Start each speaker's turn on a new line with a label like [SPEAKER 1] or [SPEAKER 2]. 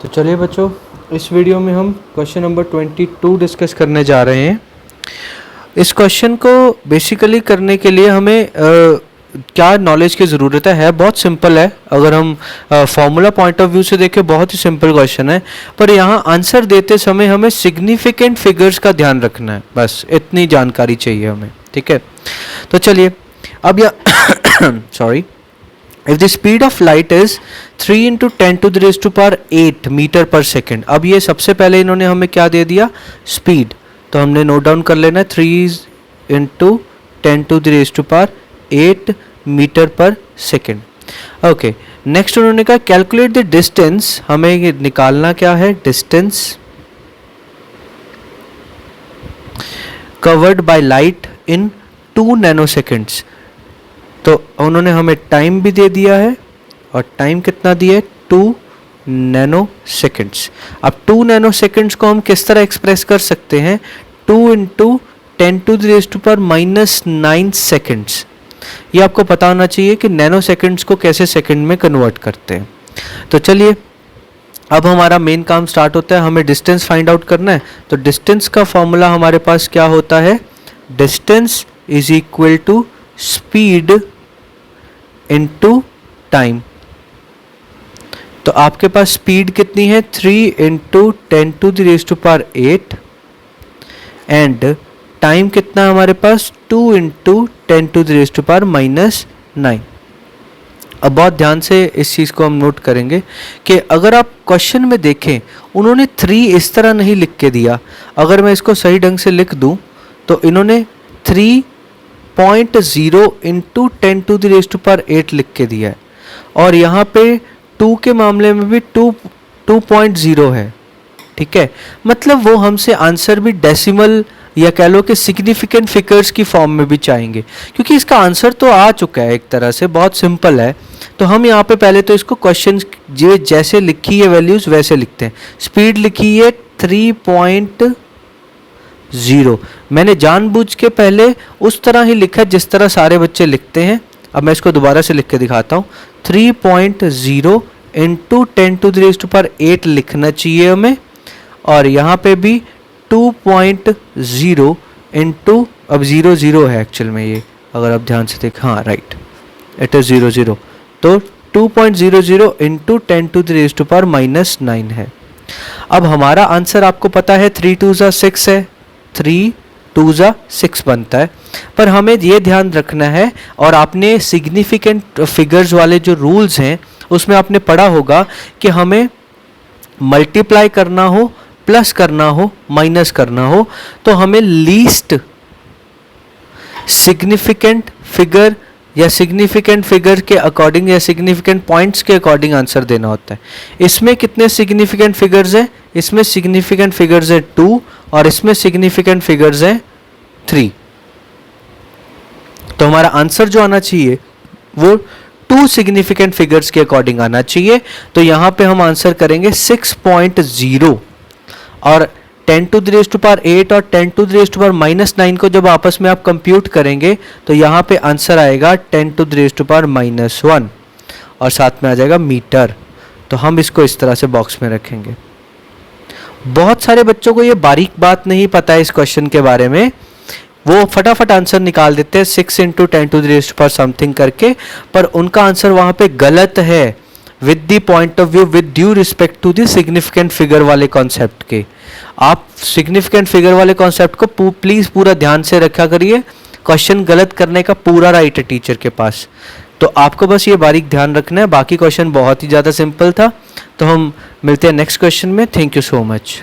[SPEAKER 1] तो चलिए बच्चों, इस वीडियो में हम क्वेश्चन नंबर 22 डिस्कस करने जा रहे हैं। इस क्वेश्चन को बेसिकली करने के लिए हमें क्या नॉलेज की ज़रूरत है बहुत सिंपल है। अगर हम फॉर्मूला पॉइंट ऑफ व्यू से देखें बहुत ही सिंपल क्वेश्चन है, पर यहाँ आंसर देते समय हमें सिग्निफिकेंट फिगर्स का ध्यान रखना है, बस इतनी जानकारी चाहिए हमें। ठीक है, तो चलिए अब sorry, if the speed of light is 3 into 10 to the raised to power 8 metre पर सेकेंड। अब ये सबसे पहले इन्होंने हमें क्या दे दिया, स्पीड, तो हमने नोट डाउन कर लेना है 3 into 10 to the raised to power 8 metre पर सेकेंड। ओके, नेक्स्ट उन्होंने कहा कैलकुलेट द डिस्टेंस, हमें ये निकालना क्या है, distance covered by light in 2 nano seconds. तो उन्होंने हमें टाइम भी दे दिया है, और टाइम कितना दिया है, 2 नैनो सेकेंड्स। अब 2 नैनो सेकेंड्स को हम किस तरह एक्सप्रेस कर सकते हैं, 2 into 10 to the raised to power -9 seconds. ये आपको पता होना चाहिए कि नैनो सेकेंड्स को कैसे सेकेंड में कन्वर्ट करते हैं। तो चलिए अब हमारा मेन काम स्टार्ट होता है, हमें डिस्टेंस फाइंड आउट करना है। तो डिस्टेंस का फॉर्मूला हमारे पास क्या होता है, distance is equal to speed into time. तो आपके पास स्पीड कितनी है, 3 into 10 to the raised to power 8 and time कितना है हमारे पास, 2 into 10 to the raised to power -9। अब बहुत ध्यान से इस चीज़ को हम नोट करेंगे कि अगर आप क्वेश्चन में देखें उन्होंने 3 इस तरह नहीं लिख के दिया। अगर मैं इसको सही ढंग से लिख दूं तो इन्होंने 3.0 into 10 to the raised to power 8 लिख के दिया है, और यहाँ पे 2 के मामले में भी 2.0 है। ठीक है, मतलब वो हमसे आंसर भी डेसिमल या कह लो कि सिग्निफिकेंट फिगर्स की फॉर्म में भी चाहेंगे, क्योंकि इसका आंसर तो आ चुका है, एक तरह से बहुत सिंपल है। तो हम यहाँ पे पहले तो इसको क्वेश्चन जैसे लिखी है वैल्यूज़ वैसे लिखते हैं। स्पीड लिखी है 3.0, मैंने जानबूझ के पहले उस तरह ही लिखा जिस तरह सारे बच्चे लिखते हैं। अब मैं इसको दोबारा से लिख के दिखाता हूँ, 3.0 into 10 to the raised to power 8 लिखना चाहिए हमें, और यहाँ पे भी 2.0 into, अब 0 है एक्चुअल में ये, अगर आप ध्यान से देखें, हाँ राइट, इट इज़ 0, तो 2.00 into 10 to the raised to power -9 है। अब हमारा आंसर आपको पता है 3 2 6 है, 3 2 6 बनता है, पर हमें ये ध्यान रखना है, और आपने सिग्निफिकेंट फिगर्स वाले जो रूल्स हैं उसमें आपने पढ़ा होगा कि हमें मल्टीप्लाई करना हो, प्लस करना हो, माइनस करना हो, तो हमें लीस्ट सिग्निफिकेंट फिगर या सिग्निफिकेंट फिगर के अकॉर्डिंग या सिग्निफिकेंट पॉइंट्स के अकॉर्डिंग आंसर देना होता है। इसमें कितने सिग्निफिकेंट फिगर्स हैं, इसमें सिग्निफिकेंट फिगर्स है 2 और इसमें सिग्निफिकेंट फिगर्स है 3। तो हमारा आंसर जो आना चाहिए वो 2 सिग्निफिकेंट फिगर्स के अकॉर्डिंग आना चाहिए। तो यहाँ पे हम आंसर करेंगे 6.0, और 10 to the raised to power 8 और 10 to the raised to power -9 को जब आपस में आप कंप्यूट करेंगे तो यहाँ पे आंसर आएगा 10 to the raised to power -1, और साथ में आ जाएगा मीटर। तो हम इसको इस तरह से बॉक्स में रखेंगे। बहुत सारे बच्चों को ये बारीक बात नहीं पता है इस क्वेश्चन के बारे में, वो फटाफट आंसर निकाल देते हैं 6 into 10 to the raised to power something करके, पर उनका आंसर वहाँ पे गलत है with the point of view, with due respect to the significant figure वाले कॉन्सेप्ट के। आप सिग्निफिकेंट फिगर वाले कॉन्सेप्ट को प्लीज़ पूरा ध्यान से रखा करिए, क्वेश्चन गलत करने का पूरा राइट है टीचर के पास। तो आपको बस ये बारीक ध्यान रखना है, बाकी क्वेश्चन बहुत ही ज़्यादा सिंपल था। तो हम मिलते हैं नेक्स्ट क्वेश्चन में। Thank you so much.